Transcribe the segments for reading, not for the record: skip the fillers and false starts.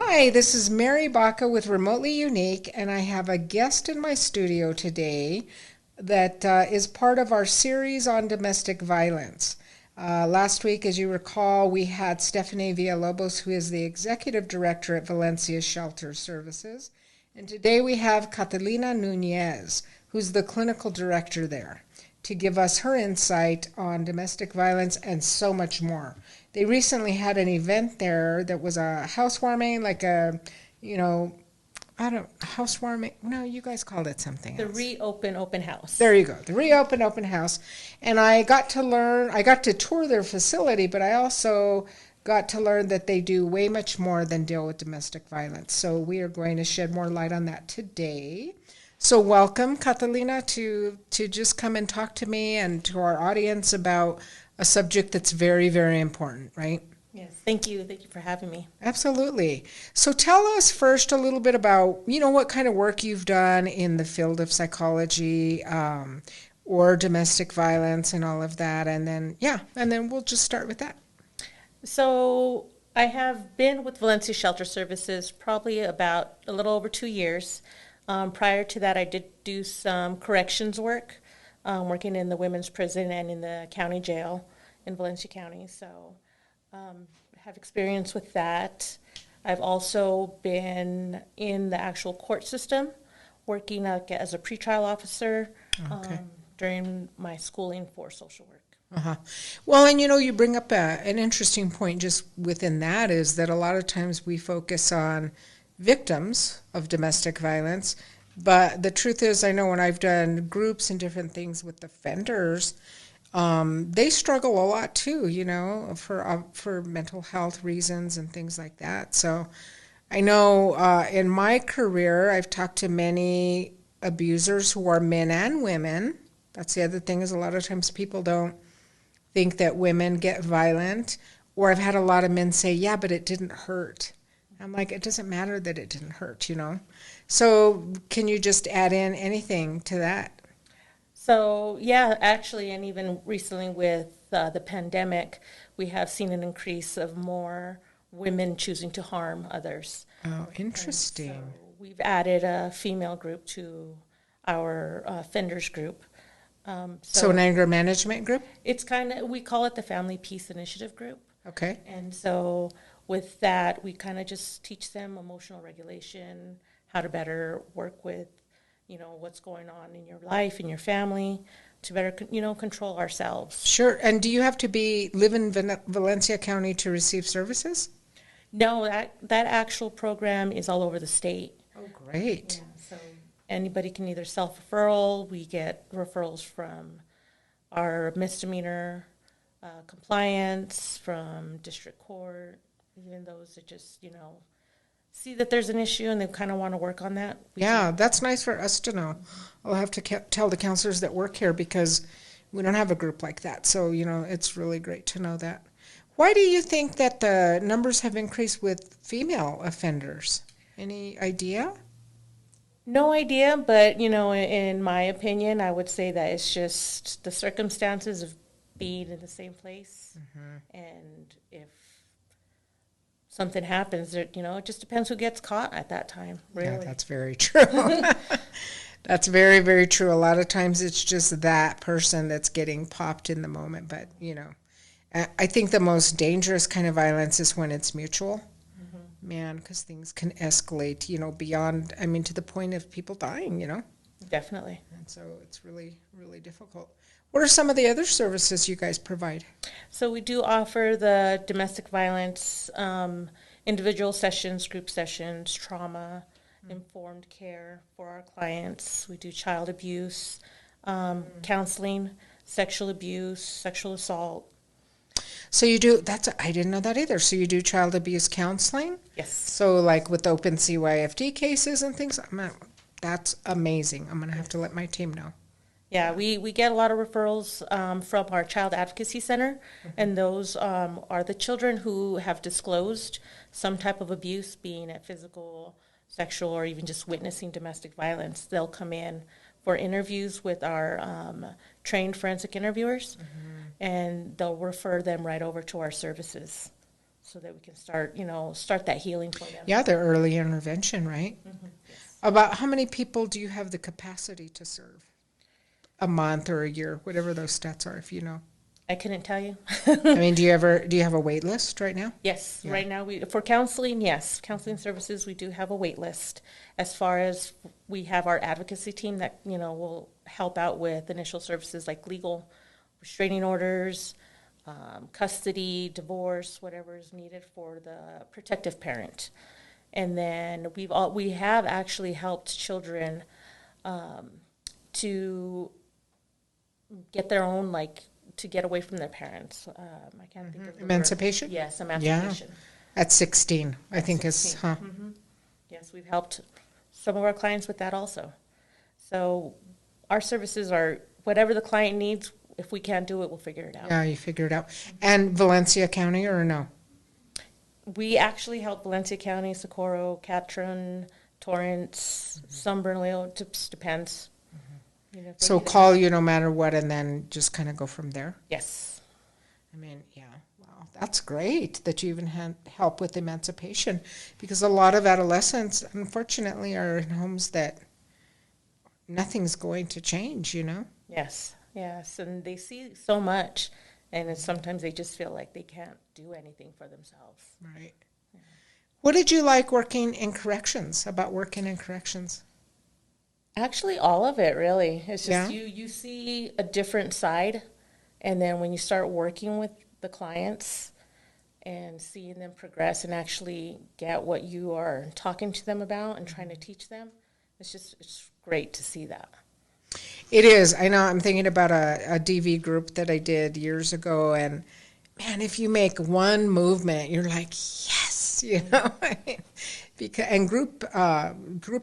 Hi, this is Mary Baca with Remotely Unique, and I have a guest in my studio today that is part of our series on domestic violence. Last week, as you recall, we had Stephanie Villalobos, who is the executive director at Valencia Shelter Services. And today we have Catalina Nuñez, who's the clinical director there, to give us her insight on domestic violence and so much more. They recently had an event there that was a housewarming, like a, housewarming. No, you guys called it something The else. Reopen Open House. There you go, the Reopen Open House. And I got to tour their facility, but I also got to learn that they do way much more than deal with domestic violence. So we are going to shed more light on that today. So welcome, Catalina, to just come and talk to me and to our audience about a subject that's very, very important, right? Yes, thank you. Thank you for having me. Absolutely. So tell us first a little bit about, what kind of work you've done in the field of psychology or domestic violence and all of that. And then we'll just start with that. So I have been with Valencia Shelter Services probably about a little over 2 years. Prior to that, I did do some corrections work, working in the women's prison and in the county jail in Valencia County. So have experience with that. I've also been in the actual court system, working as a pretrial officer during my schooling for social work. Uh-huh. Well, and you bring up an interesting point just within that is that a lot of times we focus on victims of domestic violence, but the truth is, I know when I've done groups and different things with offenders, they struggle a lot too, for mental health reasons and things like that. So I know in my career, I've talked to many abusers who are men and women. That's the other thing is a lot of times people don't think that women get violent, or I've had a lot of men say, yeah, but it didn't hurt. I'm like, it doesn't matter that it didn't hurt, So can you just add in anything to that? So, yeah, actually, and even recently with the pandemic, we have seen an increase of more women choosing to harm others. Oh, interesting. So we've added a female group to our offenders group. So an anger management group? It's we call it the Family Peace Initiative group. Okay. And so with that, we kind of just teach them emotional regulation, how to better work with, what's going on in your life, in your family, to better, control ourselves. Sure. And do you have to live in Valencia County to receive services? No, that actual program is all over the state. Oh, great. Yeah, so anybody can either self-referral. We get referrals from our misdemeanor compliance, from district court, even those that just, see that there's an issue and they kind of want to work on that. Yeah, that's nice for us to know. I'll have to tell the counselors that work here because we don't have a group like that. So, it's really great to know that. Why do you think that the numbers have increased with female offenders? Any idea? No idea, but, in my opinion, I would say that it's just the circumstances of being in the same place. Mm-hmm. And if something happens, it just depends who gets caught at that time, really. Yeah, that's very true. That's very, very true. A lot of times it's just that person that's getting popped in the moment. But, I think the most dangerous kind of violence is when it's mutual. Mm-hmm. Man, because things can escalate, beyond, to the point of people dying, Definitely. And so it's really, really difficult. What are some of the other services you guys provide? So we do offer the domestic violence, individual sessions, group sessions, trauma, informed care for our clients. We do child abuse, counseling, sexual abuse, sexual assault. So you do, I didn't know that either. So you do child abuse counseling? Yes. So like with open CYFD cases and things? That's amazing. I'm going to have to let my team know. Yeah, we get a lot of referrals from our Child Advocacy Center, and those are the children who have disclosed some type of abuse, being it physical, sexual, or even just witnessing domestic violence. They'll come in for interviews with our trained forensic interviewers, and they'll refer them right over to our services. so that we can start that healing for them. Yeah, the early intervention, right? Mm-hmm. Yes. About how many people do you have the capacity to serve? A month or a year, whatever those stats are, if you know. I couldn't tell you. I mean, do you have a wait list right now? Yes, Yeah. right now for counseling, yes, counseling services, we do have a wait list. As far as we have our advocacy team that, will help out with initial services like legal restraining orders, custody, divorce, whatever is needed for the protective parent. And then we have actually helped children to get their own, to get away from their parents. I can't think of the Emancipation? word. Yes, emancipation. At 16, I think is, 16. Mm-hmm. Yes, we've helped some of our clients with that also. So our services are whatever the client needs. If we can't do it, we'll figure it out. Yeah, you figure it out. And Valencia County or no? We actually help Valencia County, Socorro, Catron, Torrance, some Bernalillo, it just depends. So call you no matter what and then just kind of go from there? Yes. I mean, yeah, wow, that's great that you even help with emancipation, because a lot of adolescents, unfortunately, are in homes that nothing's going to change, Yes, and they see so much, and sometimes they just feel like they can't do anything for themselves. Right. Yeah. What did you like working in corrections, about working in corrections? Actually, all of it, really. It's just Yeah. you see a different side, and then when you start working with the clients and seeing them progress and actually get what you are talking to them about and trying to teach them, it's great to see that. It is. I know. I'm thinking about a DV group that I did years ago, and man, if you make one movement, you're like, yes, And group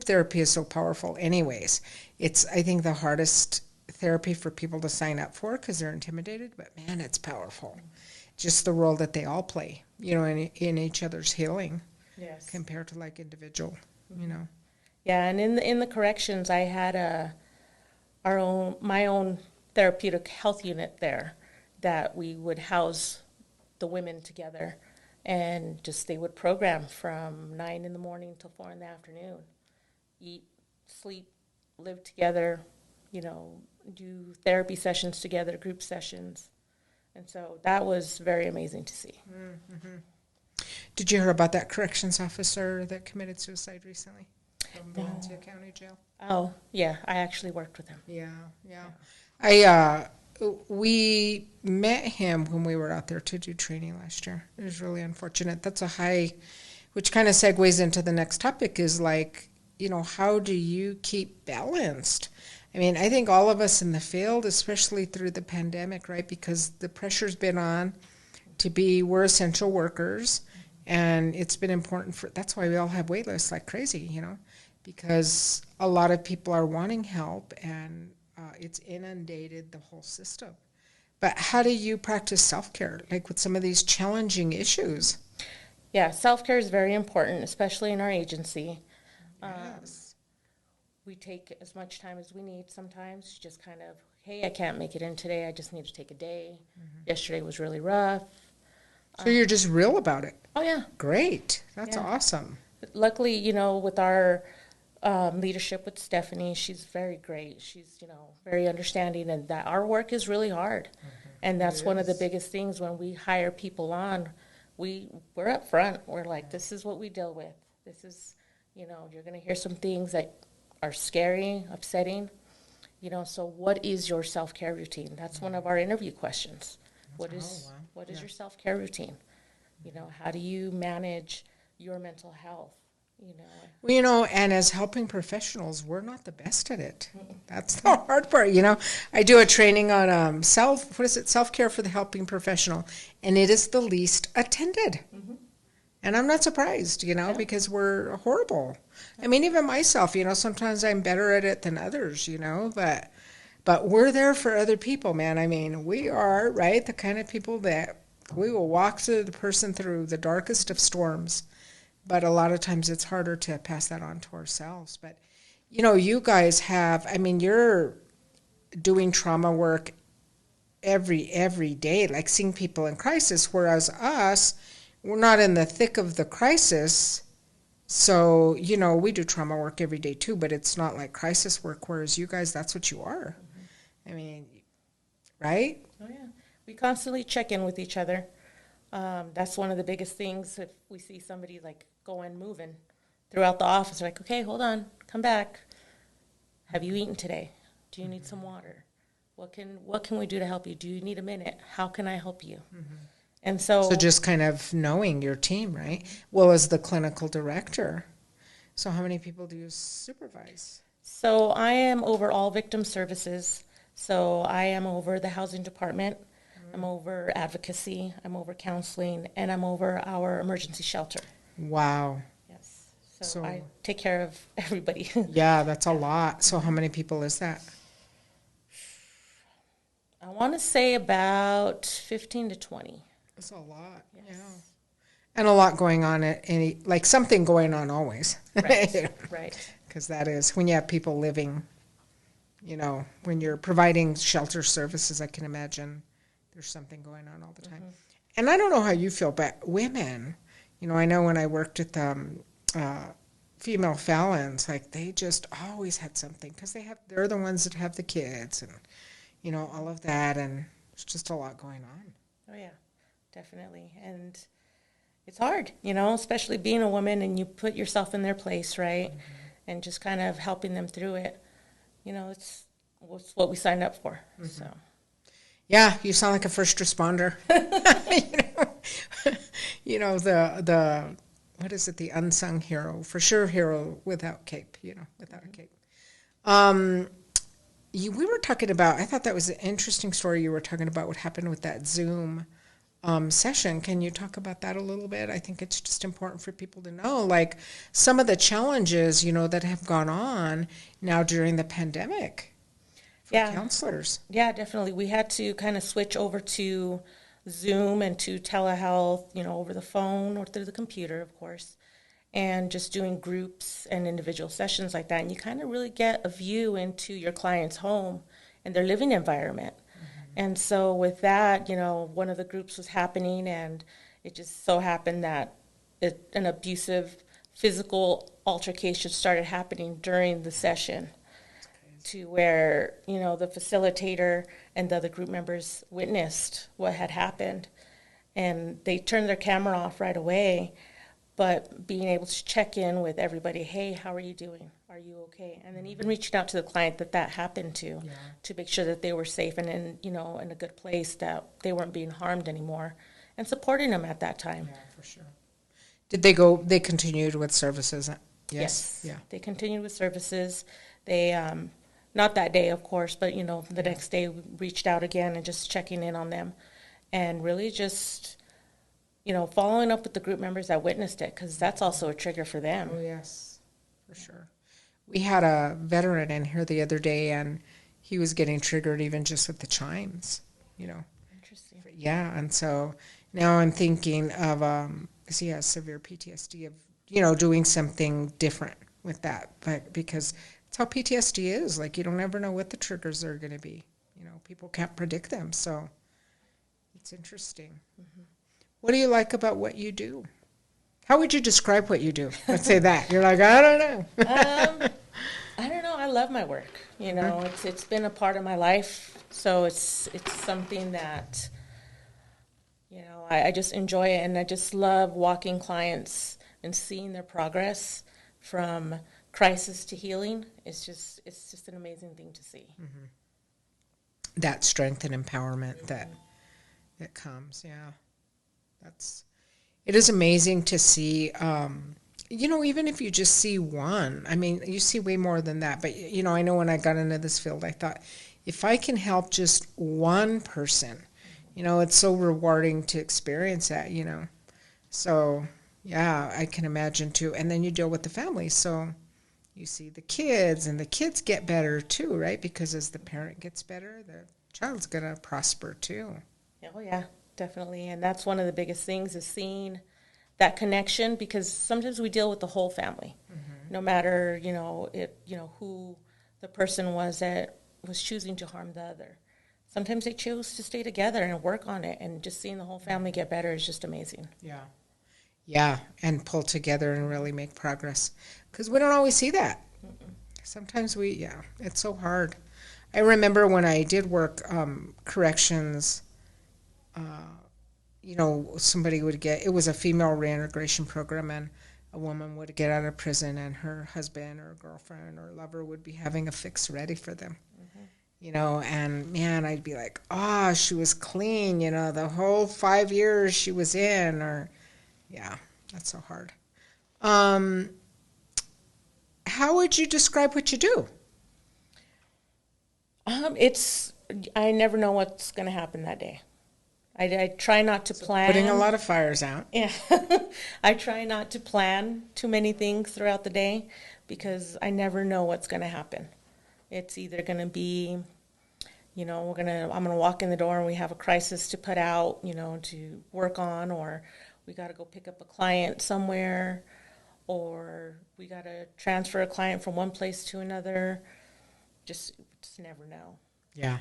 therapy is so powerful. Anyways, it's, I think, the hardest therapy for people to sign up for because they're intimidated. But man, it's powerful. Just the role that they all play, in each other's healing. Yes. Compared to individual, Yeah, and in the corrections, I had my own therapeutic health unit there that we would house the women together, and just they would program from 9 in the morning till 4 in the afternoon, eat, sleep, live together, do therapy sessions together, group sessions, and so that was very amazing to see. Mm-hmm. Did you hear about that corrections officer that committed suicide recently from Valencia County Jail? Oh, yeah, I actually worked with him. Yeah. We met him when we were out there to do training last year. It was really unfortunate. That's which kind of segues into the next topic is how do you keep balanced? I mean, I think all of us in the field, especially through the pandemic, right, because the pressure's been on we're essential workers, and it's been important that's why we all have wait lists like crazy, because a lot of people are wanting help, and it's inundated the whole system. But how do you practice self-care, with some of these challenging issues? Yeah, self-care is very important, especially in our agency. Yes. We take as much time as we need sometimes, just kind of, hey, I can't make it in today, I just need to take a day. Mm-hmm. Yesterday was really rough. So you're just real about it. Oh, yeah. Great. That's awesome. Luckily, with our leadership with Stephanie, she's very great. She's, very understanding, and that our work is really hard. Mm-hmm. And that's one of the biggest things when we hire people on. We're up front. We're like, this is what we deal with. This is, you're going to hear some things that are scary, upsetting. So what is your self-care routine? That's one of our interview questions. What is your self-care routine? How do you manage your mental health? Well, and as helping professionals, we're not the best at it. That's the hard part. I do a training on self-care for the helping professional, and it is the least attended. Mm-hmm. And I'm not surprised, because we're horrible. I mean, even myself, sometimes I'm better at it than others, but we're there for other people, man. I mean, we are, right, the kind of people that we will walk through the person through the darkest of storms. But a lot of times it's harder to pass that on to ourselves. But, you guys you're doing trauma work every day, seeing people in crisis, whereas us, we're not in the thick of the crisis. So, you know, we do trauma work every day too, but it's not like crisis work, whereas you guys, that's what you are. I mean, right? Oh, yeah. We constantly check in with each other. That's one of the biggest things. If we see somebody like going, moving throughout the office, we're like, okay, hold on, come back. Have you eaten today? Do you need some water? What can we do to help you? Do you need a minute? How can I help you? And So just kind of knowing your team, right? Well, as the clinical director, so how many people do you supervise? So I am over all victim services. So I am over the housing department. I'm over advocacy. I'm over counseling, and I'm over our emergency shelter. Wow. Yes. So I take care of everybody. Yeah, that's a lot. So how many people is that? I want to say about 15 to 20. That's a lot. Yes. Yeah. And a lot going on at any, like something going on always. Right. Right. Because that is when you have people living, you know, when you're providing shelter services, I can imagine there's something going on all the time. And I don't know how you feel, but women, you know, I know when I worked at the female felons, like they just always had something because they're the ones that have the kids and, you know, all of that. And it's just a lot going on. Oh, yeah, definitely. And it's hard, you know, especially being a woman and you put yourself in their place, right? And just kind of helping them through it. You know, it's what we signed up for. So. Yeah, you sound like a first responder. you know the what is it? The unsung hero, for sure, hero without cape. You know, without a cape. We were talking about. I thought that was an interesting story. You were talking about what happened with that Zoom session. Can you talk about that a little bit? I think it's just important for people to know, like some of the challenges, you know, that have gone on now during the pandemic. Counselors. Yeah, definitely. We had to kind of switch over to Zoom and to telehealth, you know, over the phone or through the computer, of course, and just doing groups and individual sessions like that. And you kind of really get a view into your client's home and their living environment. And so with that, you know, one of the groups was happening, and it just so happened that an abusive physical altercation started happening during the session. To where, you know, the facilitator and the other group members witnessed what had happened. And they turned their camera off right away, but being able to check in with everybody, hey, how are you doing? Are you okay? And then even reaching out to the client that happened to make sure that they were safe and in, you know, in a good place, that they weren't being harmed anymore, and supporting them at that time. Yeah, for sure. Did they continued with services? Yes. Yeah. They continued with services. They, not that day, of course, but, you know, the next day we reached out again and just checking in on them and really just, you know, following up with the group members that witnessed it, because that's also a trigger for them. Oh, yes, for sure. We had a veteran in here the other day, and he was getting triggered even just with the chimes, you know. Interesting. Yeah, and so now I'm thinking of, because he has severe PTSD, of, you know, doing something different with that, but because it's how PTSD is. Like, you don't ever know what the triggers are going to be. You know, people can't predict them. So it's interesting. What do you like about what you do? How would you describe what you do? Let's say that. You're like, I don't know. I don't know. I love my work. You know, it's been a part of my life. So it's something that, you know, I just enjoy it. And I just love walking clients and seeing their progress from crisis to healing. It's just an amazing thing to see. That strength and empowerment that comes. Yeah, it is amazing to see. You know, even if you just see one, I mean, you see way more than that. But you know, I know when I got into this field, I thought, if I can help just one person, you know, it's so rewarding to experience that. You know, so yeah, I can imagine too. And then you deal with the family, so you see the kids, and the kids get better too, right? Because as the parent gets better, the child's going to prosper too. Oh, yeah, definitely. And that's one of the biggest things, is seeing that connection, because sometimes we deal with the whole family, no matter, you know, who the person was that was choosing to harm the other. Sometimes they choose to stay together and work on it, and just seeing the whole family get better is just amazing. Yeah, Yeah, and pull together and really make progress. Because we don't always see that. Sometimes it's so hard. I remember when I did work corrections, somebody would get, it was a female reintegration program, and a woman would get out of prison, and her husband or girlfriend or lover would be having a fix ready for them. And man, I'd be like, she was clean, the whole 5 years she was in, or, yeah, that's so hard. How would you describe what you do? I never know what's going to happen that day. I try not to plan. Putting a lot of fires out. Yeah. I try not to plan too many things throughout the day because I never know what's going to happen. It's either going to be, I'm going to walk in the door and we have a crisis to put out, to work on, or we got to go pick up a client somewhere, or we got to transfer a client from one place to another. Just never know. Yeah.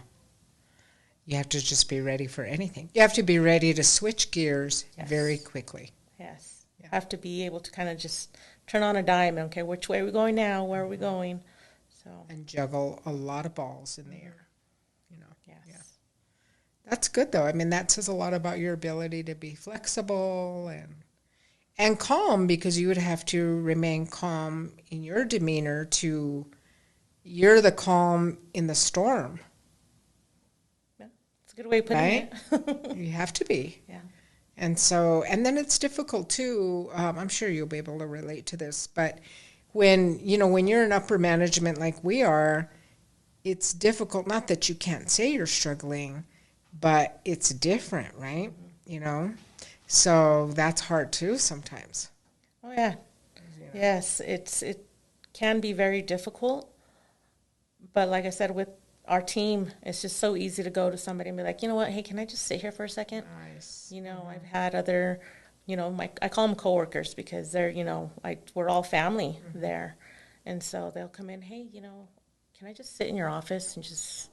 You have to just be ready for anything. You have to be ready to switch gears very quickly. Yes. Yeah. Have to be able to kind of just turn on a dime and, okay, which way are we going now? Where are we going? And juggle a lot of balls in the air. Yes. Yeah. That's good, though. I mean, that says a lot about your ability to be flexible and calm, because you would have to remain calm in your demeanor you're the calm in the storm. That's a good way of putting it. You have to be. Yeah. And then it's difficult too. I'm sure you'll be able to relate to this, but when you're in upper management like we are, it's difficult. Not that you can't say you're struggling, but it's different, right? Mm-hmm. So that's hard too sometimes. Oh yeah. Yes, it can be very difficult. But like I said, with our team, it's just so easy to go to somebody and be like, you know what, hey, can I just sit here for a second? Nice. I've had other, I call them coworkers because they're, we're all family there. And so they'll come in, hey, can I just sit in your office and just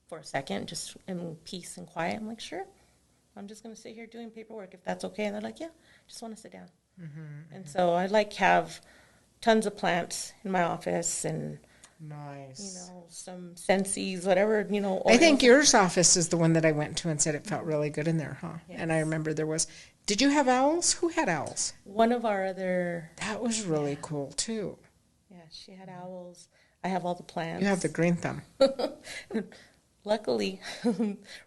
for a second, just in peace and quiet? I'm like, sure. I'm just going to sit here doing paperwork if that's okay. And they're like, yeah, just want to sit down. And so I have tons of plants in my office and nice. Some Sensies, whatever, oils. I think yours office is the one that I went to and said it felt really good in there, huh? Yes. And I remember did you have owls? Who had owls? One of our other. That was really cool too. Yeah, she had owls. I have all the plants. You have the green thumb. Luckily,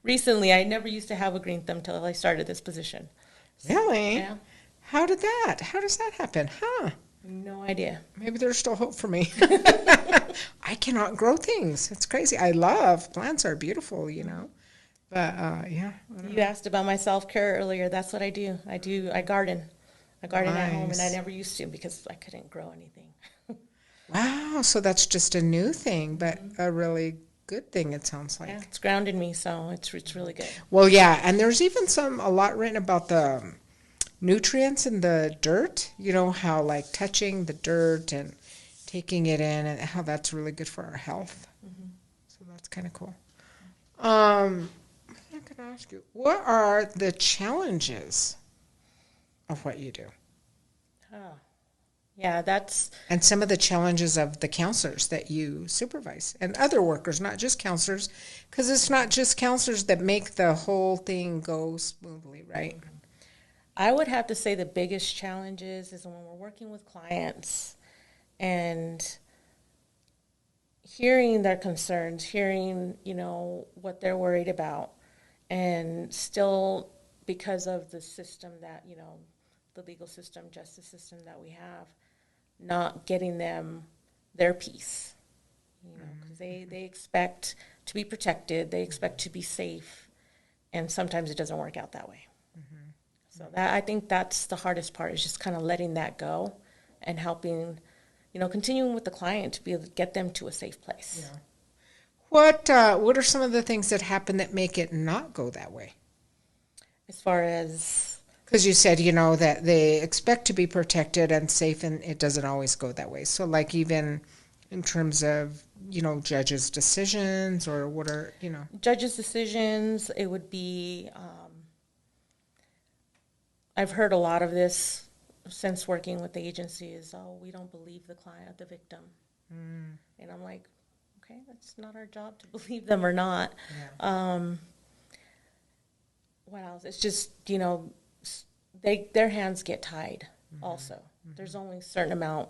recently, I never used to have a green thumb until I started this position. Really? Yeah. How does that happen? Huh? No idea. Maybe there's still hope for me. I cannot grow things. It's crazy. I love plants are beautiful, But yeah. You asked about my self-care earlier. That's what I do. I garden. I garden at home, and I never used to because I couldn't grow anything. Wow. So that's just a new thing, but a really good thing, it sounds like. Yeah, it's grounded me, so it's really good. Well, yeah, and there's even a lot written about the nutrients in the dirt, how like touching the dirt and taking it in and how that's really good for our health. So that's kind of cool. I'm going to ask you, what are the challenges of what you do? Oh, yeah, and some of the challenges of the counselors that you supervise and other workers, not just counselors, because it's not just counselors that make the whole thing go smoothly, right? I would have to say the biggest challenges is when we're working with clients and hearing their concerns, hearing, what they're worried about, and still because of the system that, the legal system, justice system that we have, not getting them their piece, because they expect to be protected, they expect to be safe, and sometimes it doesn't work out that way. So I think that's the hardest part, is just kind of letting that go and helping, continuing with the client to be able to get them to a safe place. Yeah. What are some of the things that happen that make it not go that way? As far as... Because you said, that they expect to be protected and safe, and it doesn't always go that way. So, like, even in terms of, judges' decisions, or what are, Judges' decisions, it would be... I've heard a lot of this since working with the agency is, oh, we don't believe the client, the victim. And I'm like, okay, that's not our job to believe them or not. Yeah. What else? It's just, you know, their hands get tied also. There's only a certain amount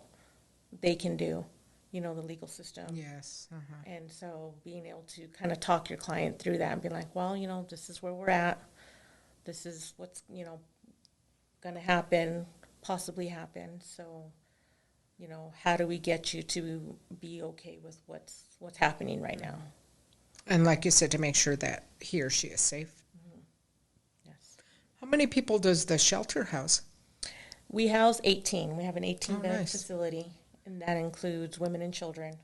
they can do, you know, the legal system. Yes. And so being able to kind of talk your client through that and be like, well, you know, this is where we're at. This is what's, you know, going to happen, possibly happen. So, you know, how do we get you to be okay with what's happening right now? And like you said, to make sure that he or she is safe. Yes. How many people does the shelter house? We house 18. We have an 18-bed nice. facility, and that includes women and children.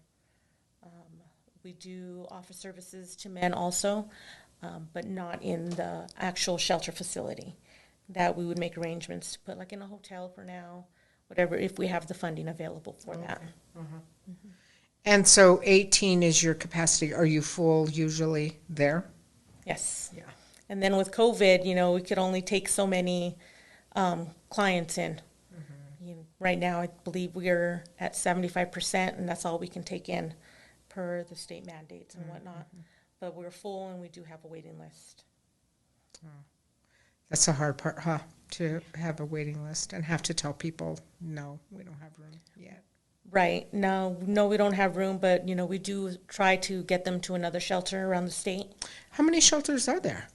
We do offer services to men also, but not in the actual shelter facility. That we would make arrangements to put like in a hotel for now, whatever, if we have the funding available for that. And so 18 is your capacity. Are you full usually there? Yes. Yeah. And then with COVID, you know, we could only take so many clients in. You know, right now, I believe we're at 75%, and that's all we can take in per the state mandates and whatnot. But we're full, and we do have a waiting list. That's the hard part, huh? To have a waiting list and have to tell people, no, we don't have room yet. Right. No, we don't have room, but, you know, we do try to get them to another shelter around the state. How many shelters are there?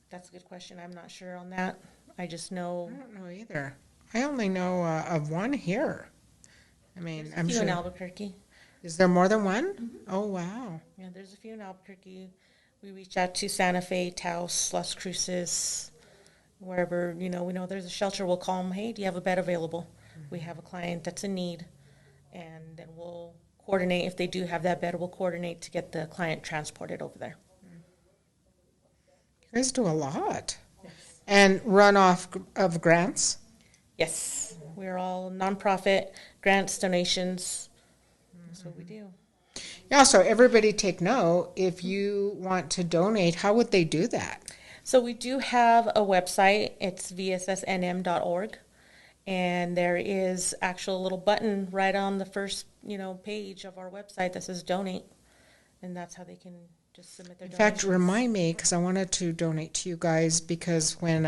That's a good question. I'm not sure on that. I just know. I don't know either. I only know of one here. I mean, There's a I'm few sure. in Albuquerque. Is there more than one? Oh, wow. Yeah, there's a few in Albuquerque. We reach out to Santa Fe, Taos, Las Cruces, wherever, you know, we know there's a shelter. We'll call them, hey, do you have a bed available? We have a client that's in need, and then we'll coordinate. If they do have that bed, we'll coordinate to get the client transported over there. You guys do a lot. And run off of grants? Yes, we're all nonprofit, grants, donations. That's what we do. Yeah, so everybody take note. If you want to donate, how would they do that? So we do have a website. It's vssnm.org, and there is actual little button right on the first, you know, page of our website that says donate, and that's how they can just submit their In donations. fact, remind me, because I wanted to donate to you guys, because when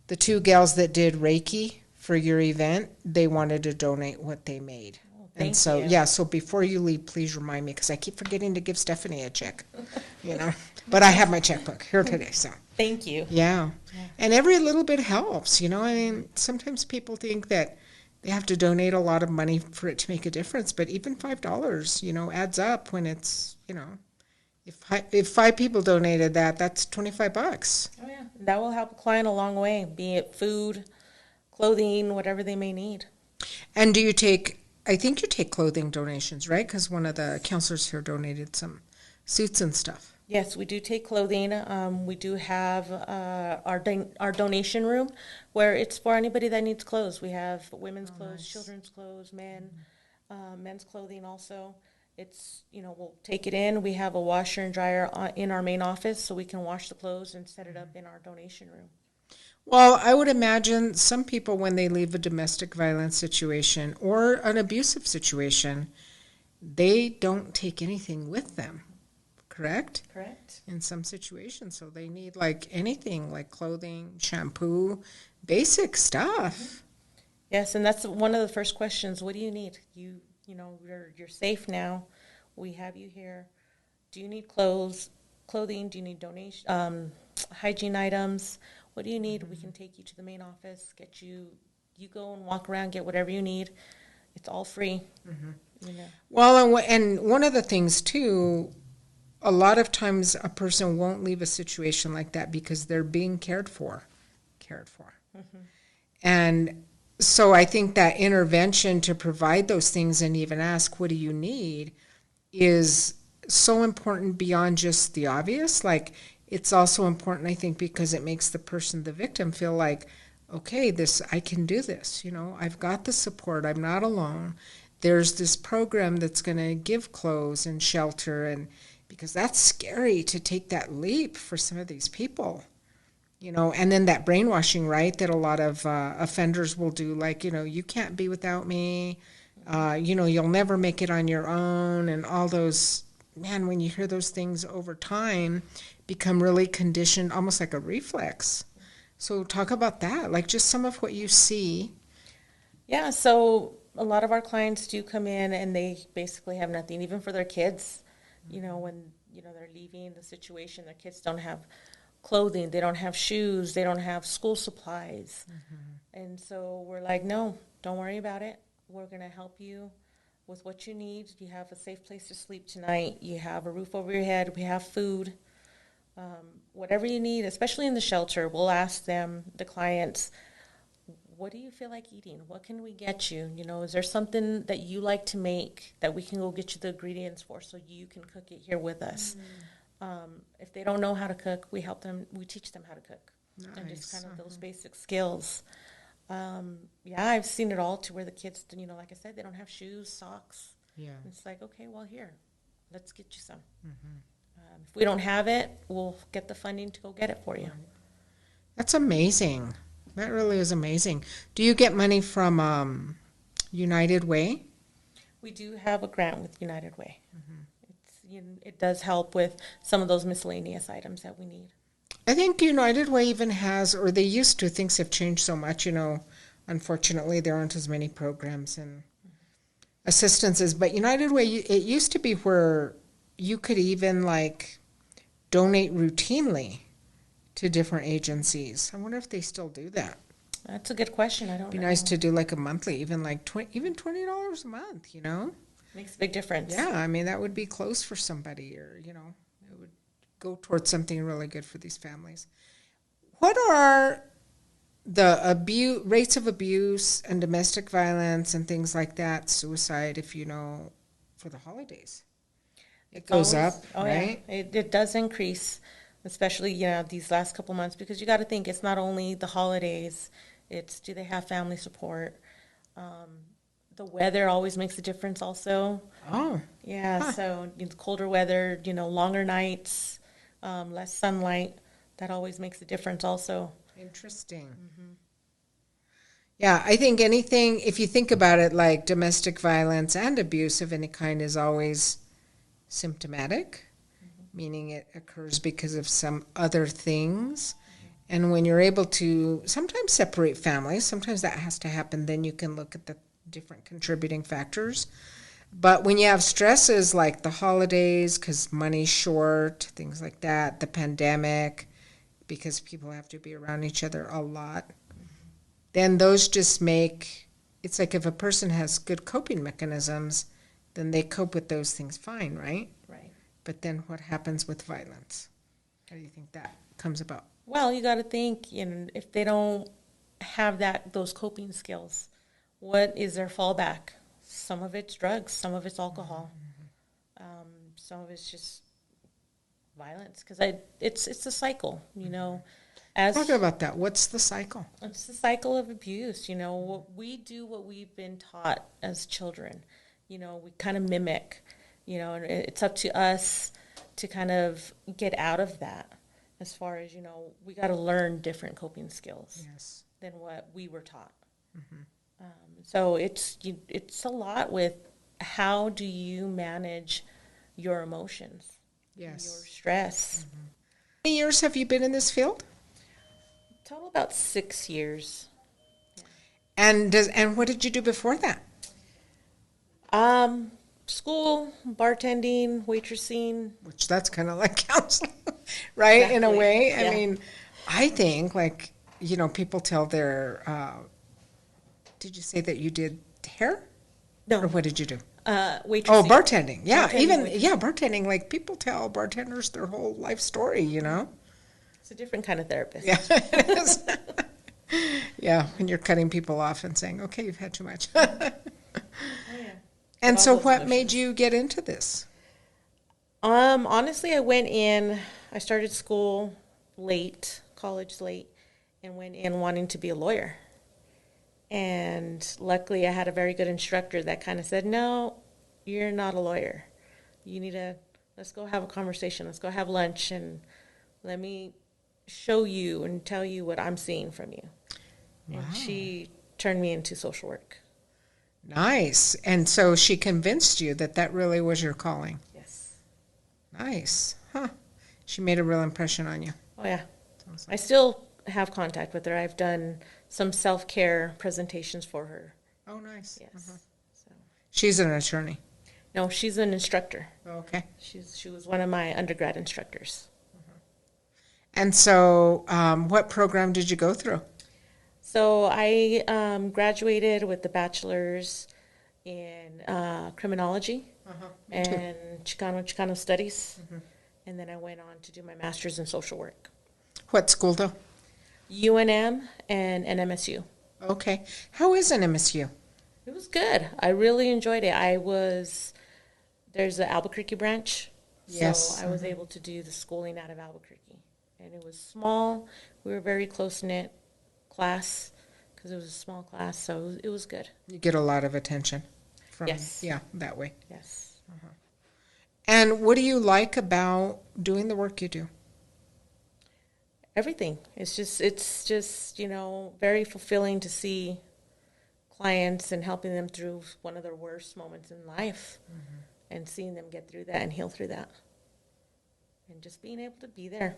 the two gals that did Reiki for your event, they wanted to donate what they made. Thank so, you. yeah, so before you leave, please remind me, because I keep forgetting to give Stephanie a check, you know. But I have my checkbook here today, so. Thank you. Yeah. And every little bit helps, you know. I mean, sometimes people think that they have to donate a lot of money for it to make a difference, but even $5, you know, adds up when it's, you know, if five people donated that, that's $25. Oh, yeah. That will help a client a long way, be it food, clothing, whatever they may need. And do you take, I think you take clothing donations, right? Because one of the counselors here donated some suits and stuff. Yes, we do take clothing. We do have our donation room where it's for anybody that needs clothes. We have women's clothes, nice. children's clothes, men's clothing also. It's, you know, we'll take it in. We have a washer and dryer in our main office so we can wash the clothes and set it up in our donation room. Well, I would imagine some people, when they leave a domestic violence situation or an abusive situation, they don't take anything with them, correct? Correct. In some situations, so they need like anything, like clothing, shampoo, basic stuff. Yes, and that's one of the first questions. What do you need? You know, you're safe now. We have you here. Do you need clothing? Do you need donation, hygiene items? What do you need? We can take you to the main office, get you go and walk around, get whatever you need. It's all free. You know. Well, and one of the things too, a lot of times a person won't leave a situation like that because they're being cared for. And so I think that intervention to provide those things and even ask, what do you need, is so important beyond just the obvious. Like, it's also important, I think, because it makes the person, the victim, feel like, okay, I can do this. You know, I've got the support. I'm not alone. There's this program that's going to give clothes and shelter, and because that's scary to take that leap for some of these people. And then that brainwashing, right, that a lot of offenders will do, like, you can't be without me, you'll never make it on your own, and all those, man, when you hear those things over time, become really conditioned, almost like a reflex. So talk about that, like just some of what you see. Yeah, so a lot of our clients do come in and they basically have nothing, even for their kids, when, they're leaving the situation, their kids don't have clothing, they don't have shoes, they don't have school supplies. And so we're like, no, don't worry about it. We're going to help you with what you need. You have a safe place to sleep tonight. You have a roof over your head. We have food. Whatever you need, especially in the shelter, we'll ask them, the clients, what do you feel like eating? What can we get you? Is there something that you like to make that we can go get you the ingredients for so you can cook it here with us? If they don't know how to cook, we teach them how to cook. Nice. And just kind of those basic skills. I've seen it all to where the kids, like I said, they don't have shoes, socks. Yeah. It's like, okay, well, here, let's get you some. If we don't have it, we'll get the funding to go get it for you. That's amazing. That really is amazing. Do you get money from United Way? We do have a grant with United Way. It does help with some of those miscellaneous items that we need. I think United Way even has, or they used to, things have changed so much, unfortunately there aren't as many programs and assistances, but United Way, it used to be where you could even like donate routinely to different agencies. I wonder if they still do that. That's a good question. I don't know. It'd be nice to do like a monthly, even like $20 a month, Makes a big difference. Yeah, I mean, that would be close for somebody, or, it would go towards something really good for these families. What are the rates of abuse and domestic violence and things like that, suicide, for the holidays? It goes up, right? Yeah. It does increase, especially, these last couple months, because you got to think it's not only the holidays, it's do they have family support? The weather always makes a difference also. Oh. Yeah, so colder weather, longer nights, less sunlight, that always makes a difference also. Interesting. Yeah, I think anything, if you think about it, like domestic violence and abuse of any kind is always symptomatic, meaning it occurs because of some other things. And when you're able to sometimes separate families, sometimes that has to happen, then you can look at the different contributing factors. But when you have stresses like the holidays, because money's short, things like that, the pandemic, because people have to be around each other a lot, then those just it's like if a person has good coping mechanisms, then they cope with those things fine, right? Right. But then what happens with violence? How do you think that comes about? Well, you got to think, if they don't have those coping skills, what is their fallback? Some of it's drugs, some of it's alcohol, some of it's just violence. Because it's a cycle, Talk about that. What's the cycle? It's the cycle of abuse. We do what we've been taught as children. We kind of mimic. And it's up to us to kind of get out of that. As far as we got to learn different coping skills than what we were taught. So it's a lot with how do you manage your emotions, your stress. How many years have you been in this field? Total about 6 years. Yeah. And what did you do before that? School, bartending, waitressing. Which that's kind of like counseling, right? Exactly. In a way. Yeah. I mean, I think people tell their, did you say that you did hair? No. Or what did you do? Waitressing. Oh, bartending. Yeah. Bartending, bartending. Like people tell bartenders their whole life story, It's a different kind of therapist. Yeah, it is. Yeah, when you're cutting people off and saying, okay, you've had too much. And so what made you get into this? Honestly, I started school late, college late, and went in wanting to be a lawyer. And luckily I had a very good instructor that kind of said, no, you're not a lawyer. You need let's go have a conversation. Let's go have lunch and let me show you and tell you what I'm seeing from you. Wow. And she turned me into social work. Nice. And so she convinced you that that really was your calling. Yes. Nice. Huh. She made a real impression on you. Oh, yeah. Sounds I like- still have contact with her. I've done some self-care presentations for her. Oh, nice. Yes. Uh-huh. So, She's an attorney. no, she's an instructor. Okay. She was one of my undergrad instructors. And so what program did you go through? So I graduated with the bachelor's in criminology and Chicano studies, and then I went on to do my master's in social work. What school, though? UNM and NMSU. Okay. How is an MSU? It was good. I really enjoyed it. There's the Albuquerque branch, Yes. so I was able to do the schooling out of Albuquerque. And it was small. We were very close-knit class because it was a small class, so it was good. You get a lot of attention from, Yes. yeah, that way. Yes. And what do you like about doing the work you do? Everything. It's just, very fulfilling to see clients and helping them through one of their worst moments in life and seeing them get through that and heal through that. And just being able to be there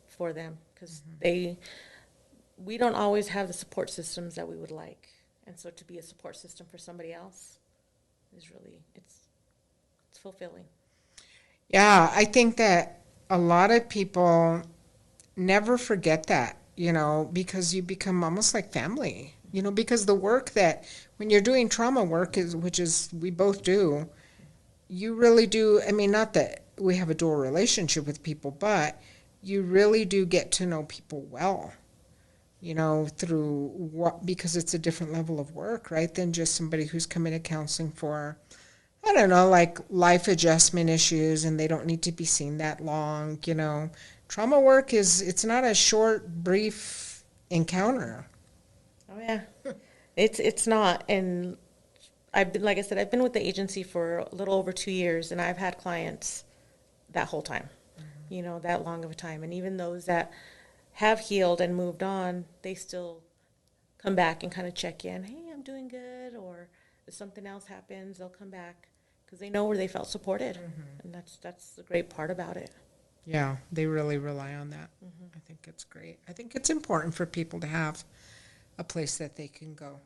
for them because we don't always have the support systems that we would like. And so to be a support system for somebody else is really, it's fulfilling. Yeah, I think that a lot of people never forget that, because you become almost like family, because the work that when you're doing trauma work which is we both do, you really do. I mean, not that we have a dual relationship with people, but you really do get to know people well, because it's a different level of work, right, than just somebody who's coming to counseling for, I don't know, like life adjustment issues and they don't need to be seen that long, Trauma work it's not a short, brief encounter. Oh yeah, it's not. And like I said, I've been with the agency for a little over 2 years, and I've had clients that whole time, that long of a time. And even those that have healed and moved on, they still come back and kind of check in. Hey, I'm doing good, or if something else happens, they'll come back because they know where they felt supported, and that's the great part about it. Yeah, they really rely on that. I think it's great. I think it's important for people to have a place that they can go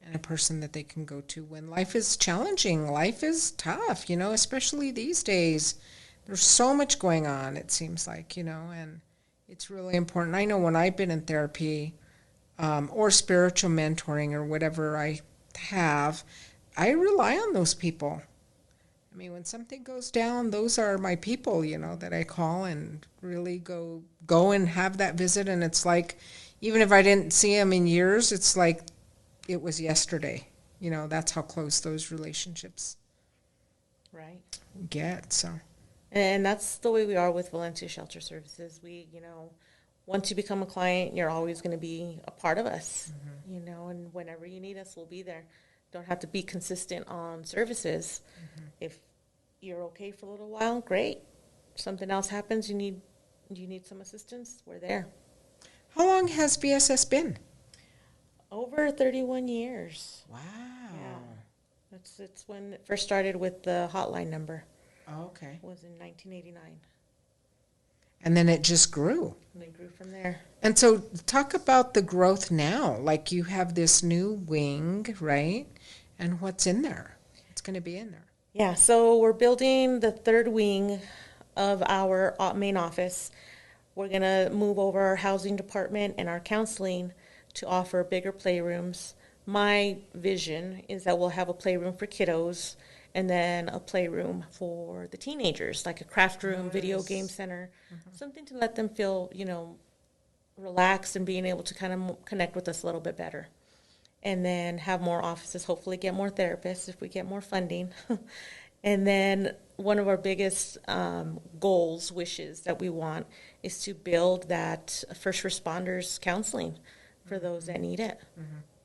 and a person that they can go to when life is challenging. Life is tough, especially these days. There's so much going on, it seems like, and it's really important. I know when I've been in therapy or spiritual mentoring or whatever I have, I rely on those people. I mean, when something goes down, those are my people, that I call and really go and have that visit. And it's like, even if I didn't see them in years, it's like it was yesterday. That's how close those relationships Right. get. So, and that's the way we are with Valencia Shelter Services. We, once you become a client, you're always going to be a part of us, and whenever you need us, we'll be there. Don't have to be consistent on services. If you're okay for a little while, great. Something else happens, you need some assistance, we're there. how long has VSS been? Over 31 years. Wow. Yeah. It's when it first started with the hotline number. Oh, okay. It was in 1989. And then it just grew. And they grew from there. And so talk about the growth now. Like you have this new wing, right? And what's in there? What's going to be in there? Yeah, so we're building the third wing of our main office. We're going to move over our housing department and our counseling to offer bigger playrooms. My vision is that we'll have a playroom for kiddos and then a playroom for the teenagers, like a craft room, video game center, something to let them feel, relaxed and being able to kind of connect with us a little bit better. And then have more offices, hopefully get more therapists if we get more funding. And then one of our biggest goals, wishes that we want is to build that first responders counseling for those that need it,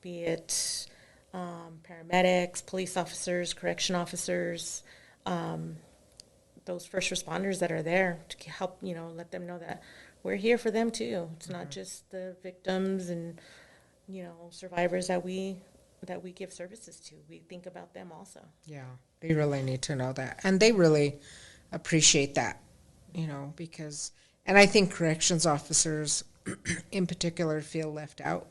be it paramedics, police officers, correction officers, those first responders that are there to help, let them know that we're here for them too. It's not just the victims and, survivors that we give services to. We think about them also. Yeah, they really need to know that. And they really appreciate that, because, and I think corrections officers in particular feel left out.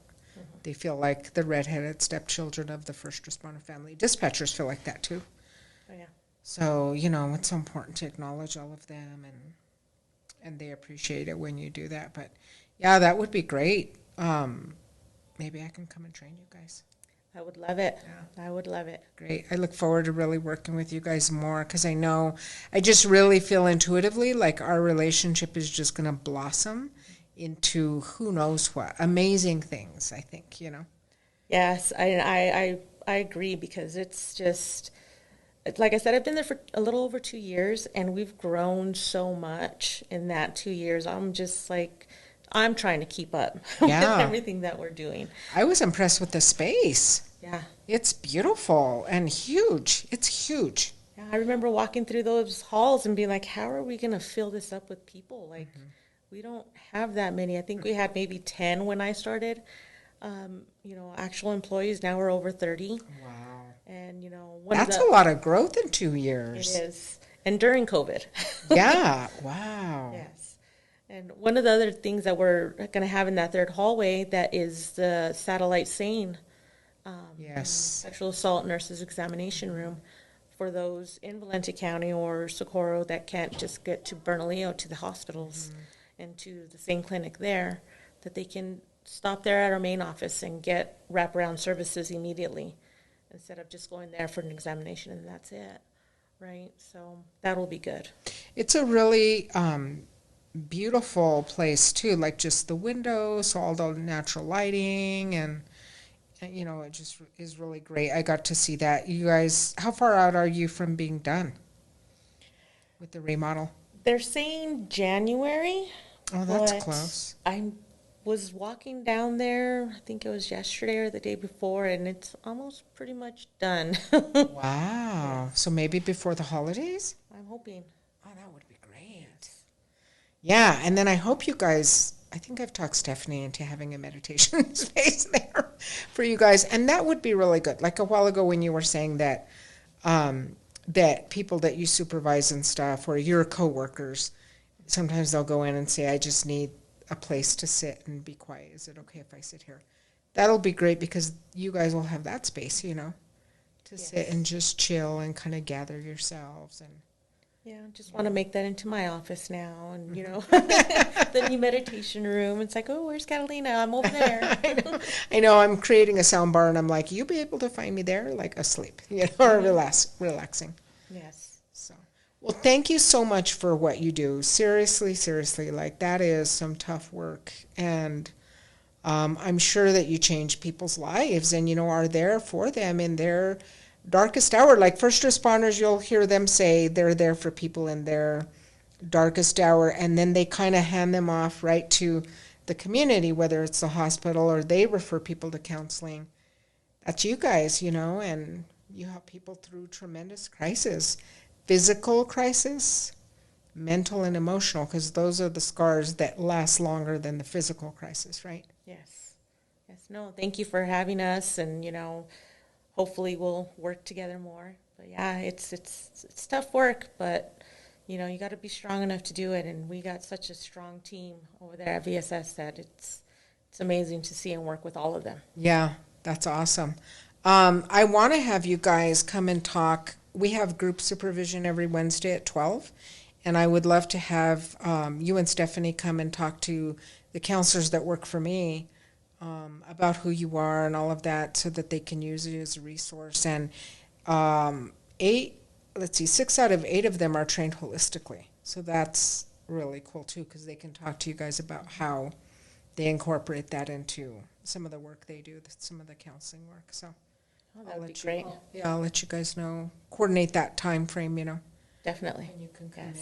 They feel like the redheaded stepchildren of the first responder family. Dispatchers feel like that too. Oh, yeah. So, it's so important to acknowledge all of them, and they appreciate it when you do that. But, yeah, that would be great. Maybe I can come and train you guys. I would love it. Yeah. I would love it. Great. I look forward to really working with you guys more because I just really feel intuitively like our relationship is just going to blossom into who knows what. Amazing things, I think, Yes, I agree because it's just, like I said, I've been there for a little over 2 years and we've grown so much in that 2 years. I'm just like, I'm trying to keep up with everything that we're doing. I was impressed with the space. Yeah. It's beautiful and huge. It's huge. Yeah, I remember walking through those halls and being like, how are we going to fill this up with people? Like, we don't have that many. I think we had maybe 10 when I started. Actual employees, now we're over 30. Wow. And, that's a lot of growth in 2 years. It is. And during COVID. Yeah. Wow. Yes. And one of the other things that we're going to have in that third hallway that is the satellite SANE, sexual assault nurses examination room for those in Valencia County or Socorro that can't just get to Bernalillo to the hospitals and to the SANE clinic there, that they can stop there at our main office and get wraparound services immediately instead of just going there for an examination and that's it, right? So that'll be good. It's a really beautiful place too, like just the windows, all the natural lighting, and it just is really great. I got to see that. You guys, how far out are you from being done with the remodel? They're saying January. Oh, that's close. I was walking down there, I think it was yesterday or the day before, and it's almost pretty much done. Wow. So maybe before the holidays? I'm hoping. Oh, that would be great. Yeah, and then I hope you guys, I think I've talked Stephanie into having a meditation space there for you guys, and that would be really good. Like a while ago when you were saying that that people that you supervise and stuff, or your coworkers, sometimes they'll go in and say, I just need a place to sit and be quiet. Is it okay if I sit here? That'll be great because you guys will have that space, to sit and just chill and kind of gather yourselves. And yeah, just want to make that into my office now. And, the new meditation room. It's like, oh, where's Catalina? I'm over there. I know. I'm creating a sound bar, and I'm like, you'll be able to find me there, like asleep, or relaxing. Yes. So, well, thank you so much for what you do. Seriously, like that is some tough work. And I'm sure that you change people's lives and, are there for them in their darkest hour. Like first responders, you'll hear them say they're there for people in their darkest hour, and then they kind of hand them off right to the community, whether it's the hospital or they refer people to counseling. That's you guys, and you help people through tremendous crisis, physical crisis, mental and emotional, because those are the scars that last longer than the physical crisis, right? Yes. No, thank you for having us, and, hopefully we'll work together more. But yeah, it's tough work, but you got to be strong enough to do it. And we got such a strong team over there at VSS that it's amazing to see and work with all of them. Yeah, that's awesome. I want to have you guys come and talk. We have group supervision every Wednesday at 12, and I would love to have you and Stephanie come and talk to the counselors that work for me about who you are and all of that, so that they can use it as a resource. And 6 out of 8 of them are trained holistically. So that's really cool too, because they can talk to you guys about how they incorporate that into some of the work they do, some of the counseling work. So that would be great. I'll let you guys know, coordinate that time frame, Definitely. And you can come in.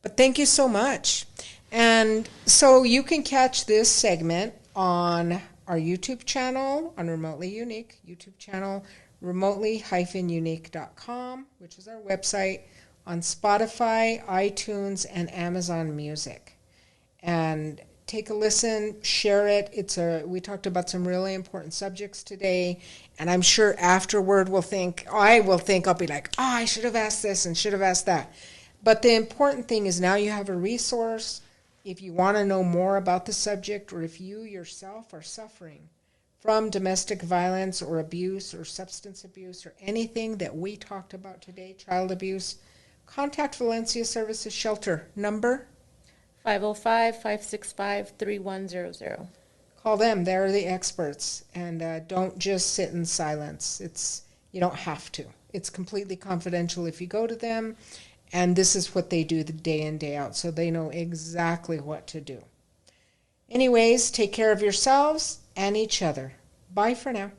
But thank you so much. And so you can catch this segment on our YouTube channel, on Remotely Unique YouTube channel, remotely-unique.com, which is our website, on Spotify, iTunes, and Amazon Music. and take a listen, share it. We talked about some really important subjects today, and I'm sure afterward I'll be like, oh, I should have asked this and should have asked that. But the important thing is now you have a resource. If you want to know more about the subject, or if you yourself are suffering from domestic violence or abuse or substance abuse or anything that we talked about today, child abuse, contact Valencia Services Shelter number 505-565-3100. Call them. They're the experts. And don't just sit in silence. You don't have to. It's completely confidential if you go to them. And this is what they do the day in, day out. So they know exactly what to do. Anyways, take care of yourselves and each other. Bye for now.